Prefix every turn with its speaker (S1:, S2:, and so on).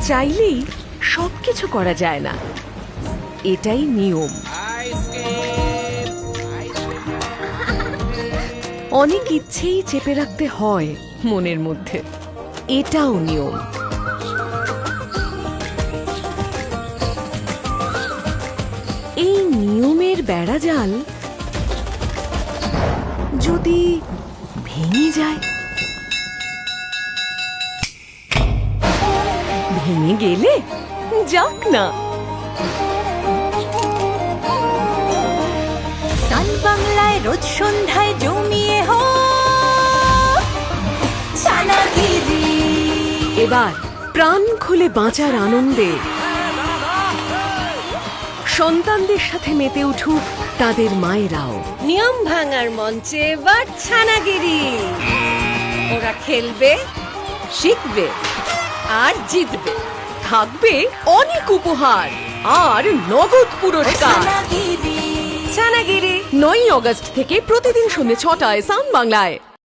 S1: চাইলেই সবকিছু করা যায় না, এটাই নিয়ম। অনেক ইচ্ছেই চেপে রাখতে হয় মনের মধ্যে, এটাও নিয়ম। এই নিয়মের বেড়াজাল যদি ভেঙে যায়, ভেঙে গেলে যাক না।
S2: সান বাংলায় রোজ সন্ধ্যায় জমিয়ে ছানাগিরি।
S1: এবার প্রাণ খুলে বাঁচার আনন্দে সন্তানদের সাথে মেতে উঠুক তাদের মায়েরাও।
S2: নিয়ম ভাঙার মঞ্চে এবার ছানাগিরি। ওরা খেলবে, শিখবে আর জিতবে।
S1: থাকবে অনেক উপহার আর নগদ পুরস্কার।
S2: ছানাগিরি
S1: 9ই অগস্ট থেকে প্রতিদিন সন্ধ্যে 6টায় সান বাংলায়।